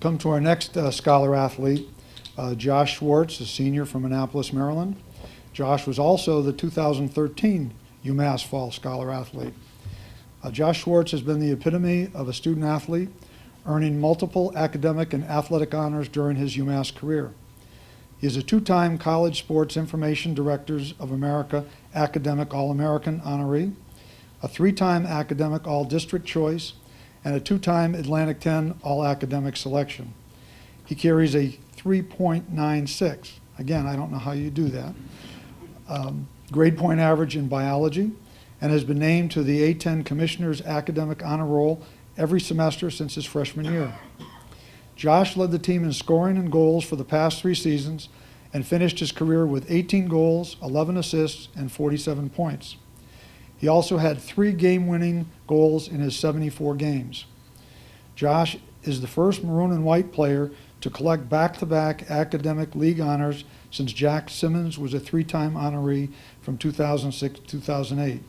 Come to our next scholar athlete, Josh Schwartz, a senior from Annapolis, Maryland. Josh was also the 2013 UMass Fall Scholar Athlete. Josh Schwartz has been the epitome of a student athlete, earning multiple academic and athletic honors during his UMass career. He is a two-time College Sports Information Directors of America Academic All-American honoree, a three-time Academic All-District Choice, and a two-time Atlantic 10 All-Academic Selection. He carries a 3.96. Again, I don't know how you do that. Grade point average in biology, and has been named to the A10 Commissioner's Academic Honor Roll every semester since his freshman year. Josh led the team in scoring and goals for the past 3 seasons and finished his career with 18 goals, 11 assists, and 47 points. He also had 3 game-winning goals in his 74 games. Josh is the first maroon and white player to collect back-to-back academic league honors since Jack Simmons was a 3-time honoree from 2006 to 2008.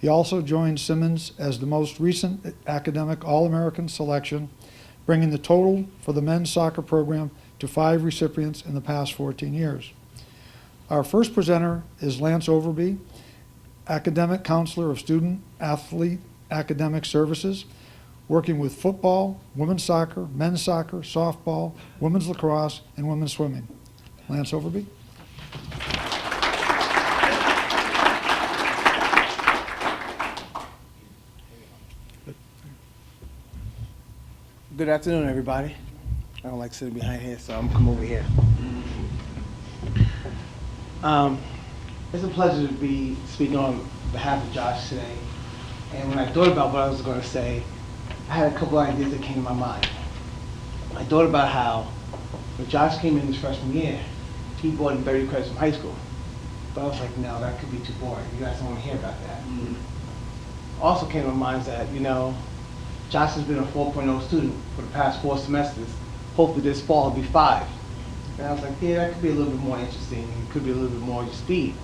He also joined Simmons as the most recent academic All-American selection, bringing the total for the men's soccer program to 5 recipients in the past 14 years. Our first presenter is Lance Overby, Academic Counselor of Student Athlete Academic Services, working with football, women's soccer, men's soccer, softball, women's lacrosse, and women's swimming. Lance Overby. Good afternoon, everybody. I don't like sitting behind here, so I'm gonna come over here. It's a pleasure to be speaking on behalf of Josh today. And when I thought about what I was going to say, I had a couple ideas that came to my mind. I thought about how when Josh came in his freshman year, he brought in 30 credits from high school. But I was like, no, that could be too boring. You guys don't want to hear about that. Also came to my mind that, Josh has been a 4.0 student for the past 4 semesters. Hopefully this fall will be 5. And I was like, yeah, that could be a little bit more interesting. It could be a little bit more your speed.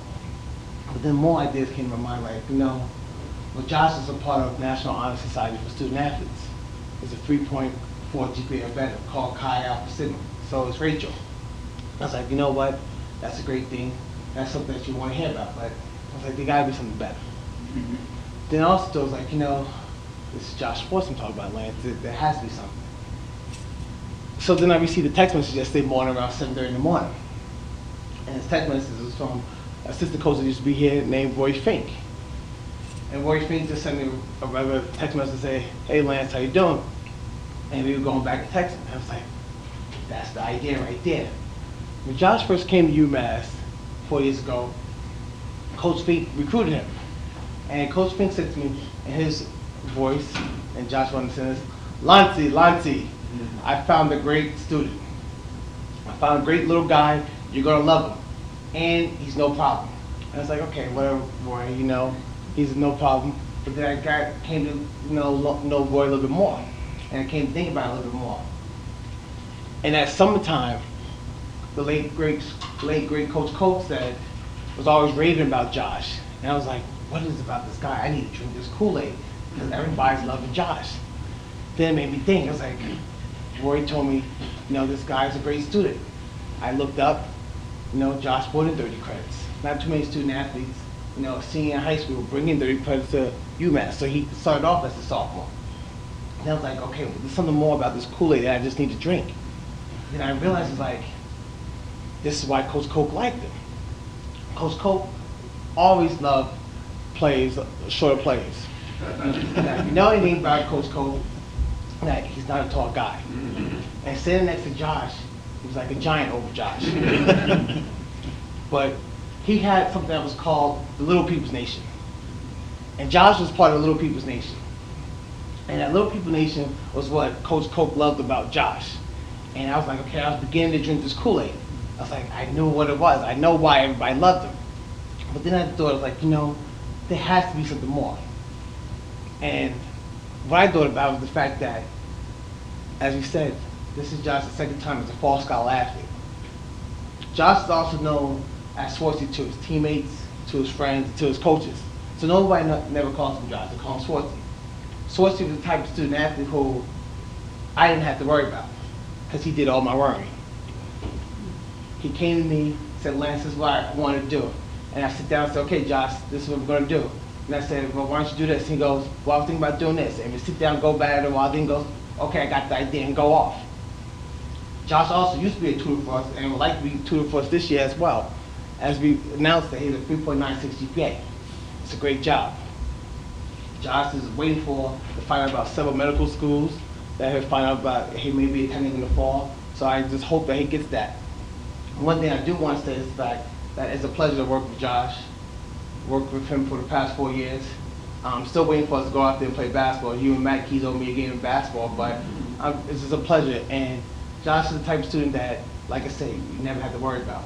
But then more ideas came to my mind, like, well, Josh is a part of National Honor Society for Student Athletes. It's a 3.4 GPA or better called Chi Alpha Sigma. So it's Rachel. I was like, you know what? That's a great thing. That's something that you want to hear about. But I was like, there gotta be something better. Then also I was like, this is Josh Schwartz I'm talking about, Lance. There has to be something. So then I received a text message yesterday morning around 7:30 in the morning. And his text message was from an assistant coach that used to be here named Roy Fink. And Roy Fink just sent me a regular text message to say, hey Lance, how you doing? And we were going back and texting. I was like, that's the idea right there. When Josh first came to UMass 4 years ago, Coach Fink recruited him. And Coach Fink said to me in his voice, and Josh wanted to say this, Lance, I found a great student. I found a great little guy. You're gonna love him. And he's no problem. And I was like, okay, whatever, Roy, he's no problem. But then I came to know Roy a little bit more. And I came to think about it a little bit more. And at summertime, the late great Coach Coke said, was always raving about Josh. And I was like, what is it about this guy? I need to drink this Kool-Aid because everybody's loving Josh. Then it made me think. I was like, Roy told me, this guy's a great student. I looked up, Josh brought in 30 credits. Not too many student athletes, senior in high school bring in 30 credits to UMass. So he started off as a sophomore. And I was like, okay, well, there's something more about this Kool-Aid that I just need to drink. Then I realized, this is why Coach Coke liked him. Coach Coke always loved shorter plays. Now, if you know anything about Coach Coke, that he's not a tall guy. And sitting next to Josh, he was like a giant over Josh. But he had something that was called the Little People's Nation. And Josh was part of the Little People's Nation. And that Little People's Nation was what Coach Coke loved about Josh. And I was like, okay, I was beginning to drink this Kool-Aid. I was like, I knew what it was. I know why everybody loved him. But then I thought, I was like, there has to be something more. And what I thought about was the fact that, as we said, this is Josh's second time as a fall scholar athlete. Josh is also known as Schwartzy to his teammates, to his friends, to his coaches. So nobody never calls him Josh. They call him Schwartz. Schwartz was the type of student athlete who I didn't have to worry about because he did all my worrying. He came to me, said, Lance, this is what I want to do. And I sit down and say, okay, Josh, this is what we're going to do. And I said, well, why don't you do this? And he goes, well, I was thinking about doing this. And we sit down and go about it a while. Then he goes, okay, I got the idea, and go off. Josh also used to be a tutor for us and would like to be a tutor for us this year as well. As we announced that he has a 3.96 GPA. It's a great job. Josh is waiting to find out about several medical schools that he'll find out about he may be attending in the fall. So I just hope that he gets that. One thing I do want to say is the fact that it's a pleasure to work with Josh, worked with him for the past 4 years. I'm still waiting for us to go out there and play basketball. You and Matt Keys owe me a game of basketball, but it's just a pleasure. And Josh is the type of student that, like I say, you never have to worry about.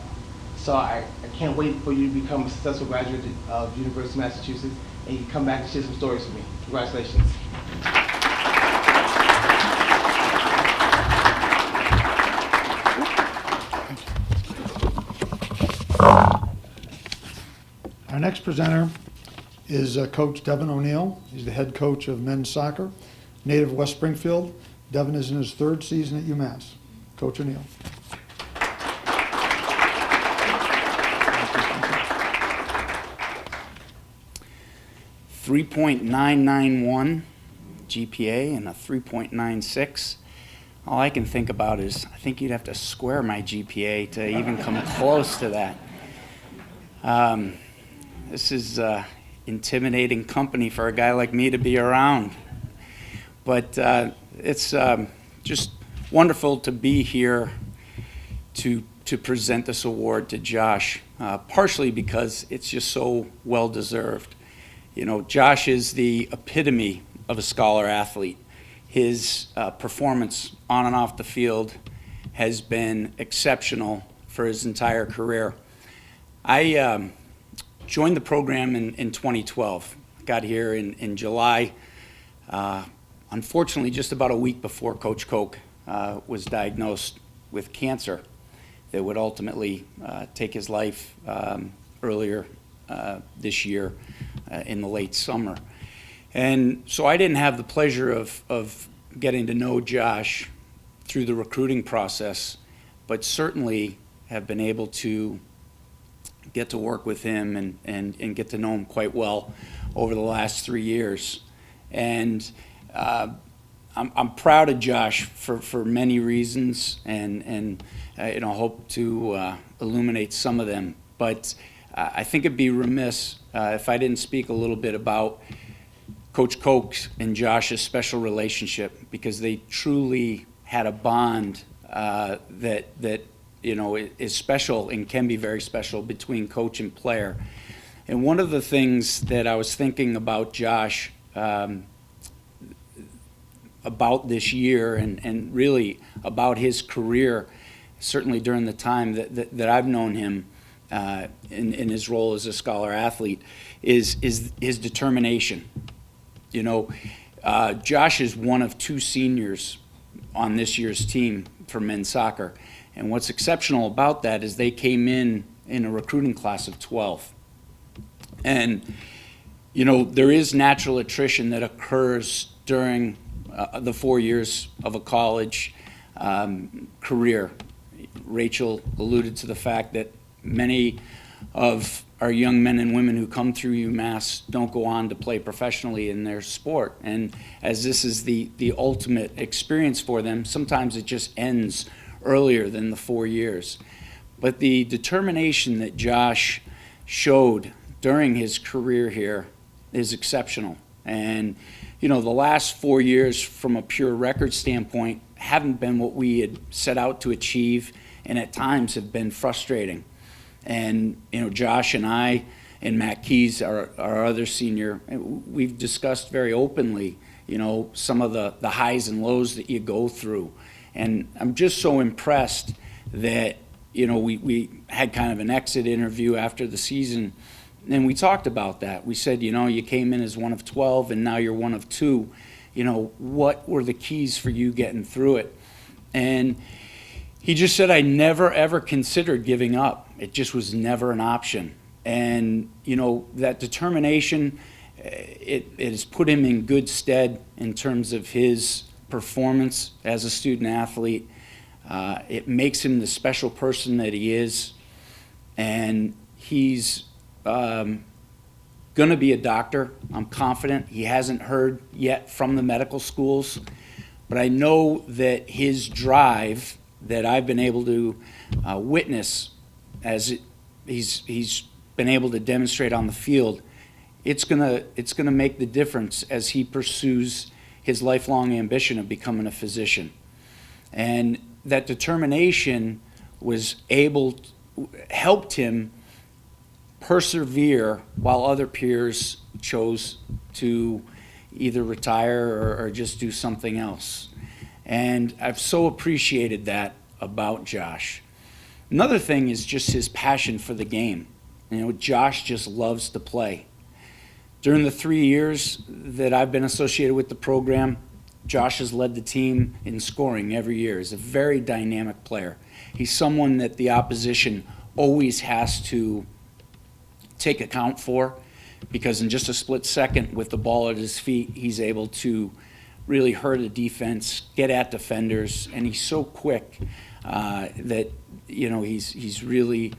So I can't wait for you to become a successful graduate of the University of Massachusetts, and you come back and share some stories with me. Congratulations. Our next presenter is Coach Devin O'Neill. He's the head coach of men's soccer, native of West Springfield. Devin is in his 3rd season at UMass. Coach O'Neill. 3.991 GPA and a 3.96. All I can think about is I think you'd have to square my GPA to even come close to that. This is intimidating company for a guy like me to be around. But it's just wonderful to be here to present this award to Josh, partially because it's just so well deserved. You know, Josh is the epitome of a scholar athlete. His performance on and off the field has been exceptional for his entire career. I joined the program in 2012. Got here in July. Unfortunately, just about a week before Coach Koch was diagnosed with cancer that would ultimately take his life earlier this year in the late summer. And so I didn't have the pleasure of getting to know Josh through the recruiting process, but certainly have been able to get to work with him and get to know him quite well over the last 3 years. And I'm proud of Josh for many reasons, and you know, hope to illuminate some of them. But I think it'd be remiss if I didn't speak a little bit about Coach Koch and Josh's special relationship, because they truly had a bond that you know is special and can be very special between coach and player. And one of the things that I was thinking about Josh about this year and really about his career, certainly during the time that I've known him in his role as a scholar athlete, is his determination. You know, Josh is one of 2 seniors on this year's team for men's soccer. And what's exceptional about that is they came in a recruiting class of 12. And, you know, there is natural attrition that occurs during the 4 years of a college career. Rachel alluded to the fact that many of our young men and women who come through UMass don't go on to play professionally in their sport. And as this is the ultimate experience for them, sometimes it just ends earlier than the 4 years. But the determination that Josh showed during his career here is exceptional. And, you know, the last 4 years from a pure record standpoint haven't been what we had set out to achieve, and at times have been frustrating. And, you know, Josh and I and Matt Keys, our other senior, we've discussed very openly, you know, some of the highs and lows that you go through. And I'm just so impressed that, you know, we had kind of an exit interview after the season, and we talked about that. We said, you know, you came in as one of 12 and now you're one of 2. You know, what were the keys for you getting through it? And he just said, I never ever considered giving up. It just was never an option. And, you know, that determination, it has put him in good stead in terms of his performance as a student athlete. It makes him the special person that he is. And he's going to be a doctor. I'm confident. He hasn't heard yet from the medical schools. But I know that his drive that I've been able to witness as he's been able to demonstrate on the field, it's gonna make the difference as he pursues his lifelong ambition of becoming a physician. And that determination helped him persevere while other peers chose to either retire or just do something else. And I've so appreciated that about Josh. Another thing is just his passion for the game. You know, Josh just loves to play. During the 3 years that I've been associated with the program, Josh has led the team in scoring every year. He's a very dynamic player. He's someone that the opposition always has to take account for, because in just a split second with the ball at his feet, he's able to really hurt a defense, get at defenders, and he's so quick that, you know, he's really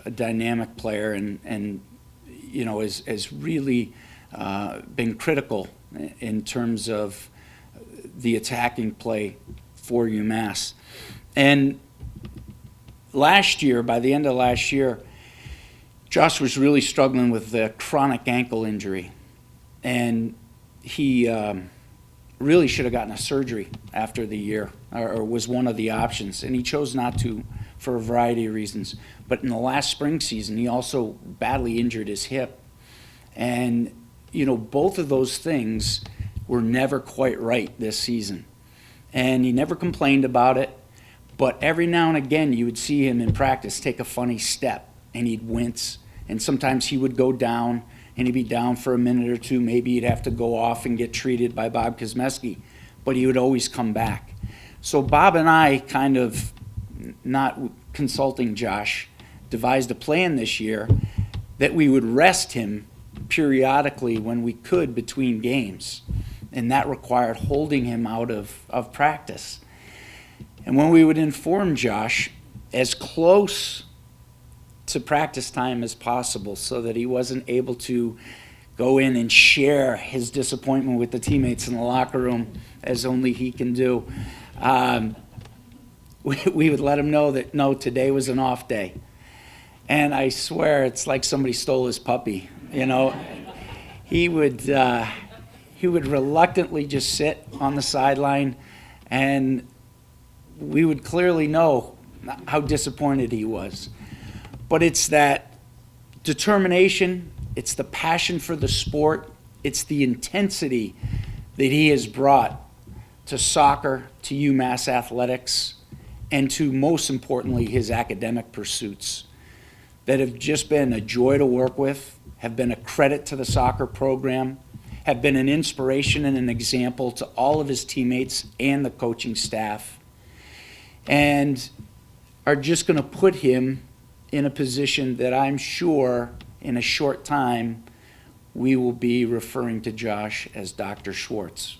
a dynamic player, and you know, has really been critical in terms of the attacking play for UMass. And last year, by the end of last year, Josh was really struggling with a chronic ankle injury, and he really should have gotten a surgery after the year, or was one of the options, and he chose not to for a variety of reasons. But in the last spring season, he also badly injured his hip, and you know, both of those things were never quite right this season, and he never complained about it. But every now and again, you would see him in practice take a funny step, and he'd wince, and sometimes he would go down, and he'd be down for a minute or two. Maybe he'd have to go off and get treated by Bob Kosmeski, but he would always come back. So Bob and I, kind of not consulting Josh, devised a plan this year that we would rest him periodically when we could between games, and that required holding him out of practice. And when we would inform Josh as close to practice time as possible so that he wasn't able to go in and share his disappointment with the teammates in the locker room as only he can do, we would let him know that, no, today was an off day. And I swear it's like somebody stole his puppy, you know. He would reluctantly just sit on the sideline, and we would clearly know how disappointed he was. But it's that determination, it's the passion for the sport, it's the intensity that he has brought to soccer, to UMass athletics, and to, most importantly, his academic pursuits that have just been a joy to work with, have been a credit to the soccer program, have been an inspiration and an example to all of his teammates and the coaching staff, and are just going to put him in a position that I'm sure in a short time we will be referring to Josh as Dr. Schwartz.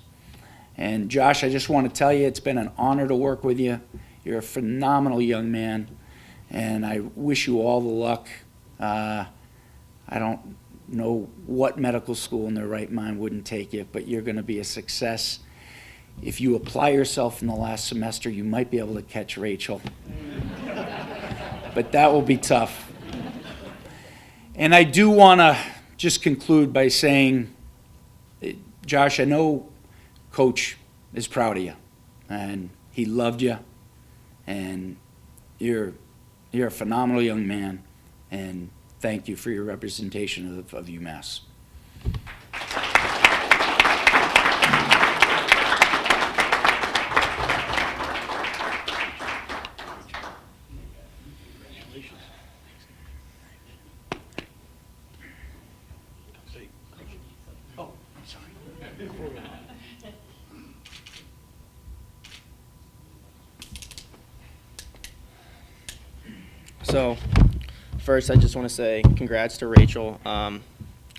And Josh, I just want to tell you, it's been an honor to work with you. You're a phenomenal young man, and I wish you all the luck. I don't know what medical school in their right mind wouldn't take you, but you're going to be a success. If you apply yourself in the last semester, you might be able to catch Rachel. But that will be tough. And I do want to just conclude by saying, Josh, I know Coach is proud of you, and he loved you, and you're a phenomenal young man, and thank you for your representation of UMass. So, First, I just want to say congrats to Rachel.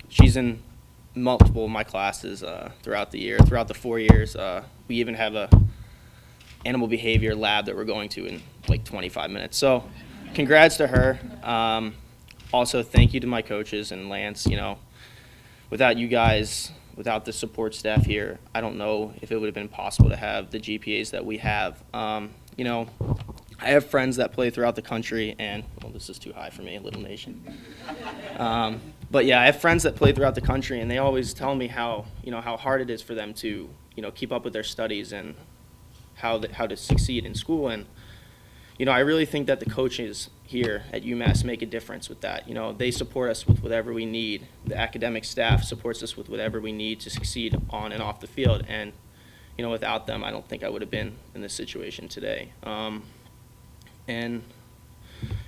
She's in multiple of my classes throughout the year, throughout the 4 years. We even have a animal behavior lab that we're going to in like 25 minutes. So congrats to her. Also, thank you to my coaches and Lance. You know, without you guys, without the support staff here, I don't know if it would have been possible to have the GPAs that we have. You know, I have friends that play throughout the country, and, well, this is too high for me, Little Nation. But yeah, I have friends that play throughout the country, and they always tell me how, you know, how hard it is for them to, you know, keep up with their studies and how to succeed in school. And, you know, I really think that the coaches here at UMass make a difference with that. You know, they support us with whatever we need. The academic staff supports us with whatever we need to succeed on and off the field. And, you know, without them, I don't think I would have been in this situation today. And,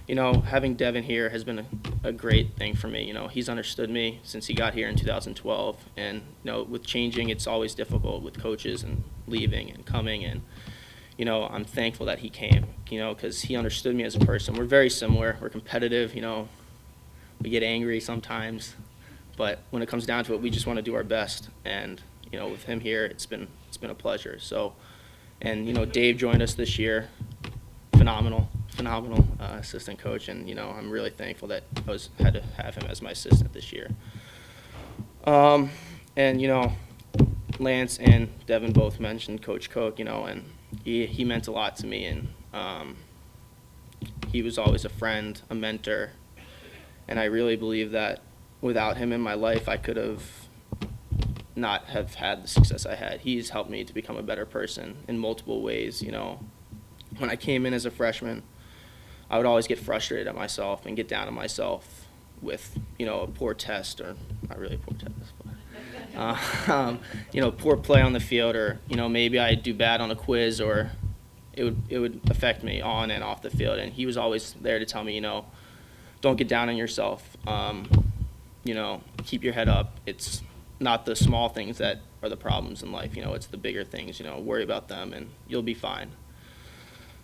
you know, having Devin here has been a great thing for me. You know, he's understood me since he got here in 2012. And, you know, with changing, it's always difficult with coaches and leaving and coming. And, you know, I'm thankful that he came, you know, because he understood me as a person. We're very similar. We're competitive, you know. We get angry sometimes. But when it comes down to it, we just want to do our best. And, you know, with him here, it's been a pleasure. So, and, you know, Dave joined us this year. Phenomenal assistant coach, and, you know, I'm really thankful that I had to have him as my assistant this year. And, you know, Lance and Devin both mentioned Coach Cook, you know, and he meant a lot to me, and he was always a friend, a mentor, and I really believe that without him in my life, I could have not have had the success I had. He's helped me to become a better person in multiple ways, you know. When I came in as a freshman, I would always get frustrated at myself and get down on myself with, you know, a poor test, or not really a poor test, but, you know, poor play on the field, or, you know, maybe I'd do bad on a quiz, or it would affect me on and off the field. And he was always there to tell me, you know, don't get down on yourself. You know, keep your head up. It's not the small things that are the problems in life. You know, it's the bigger things. You know, worry about them, and you'll be fine.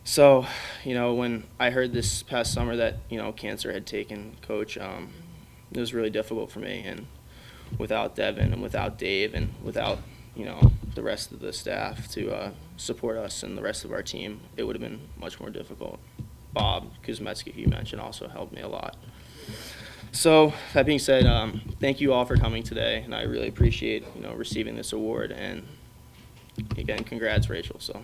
So, you know, when I heard this past summer that, you know, cancer had taken Coach, it was really difficult for me. And without Devin and without Dave and without, you know, the rest of the staff to support us and the rest of our team, it would have been much more difficult. Bob Kuzmetsky, who you mentioned, also helped me a lot. So, that being said, thank you all for coming today, and I really appreciate, you know, receiving this award. And again, congrats, Rachel. So.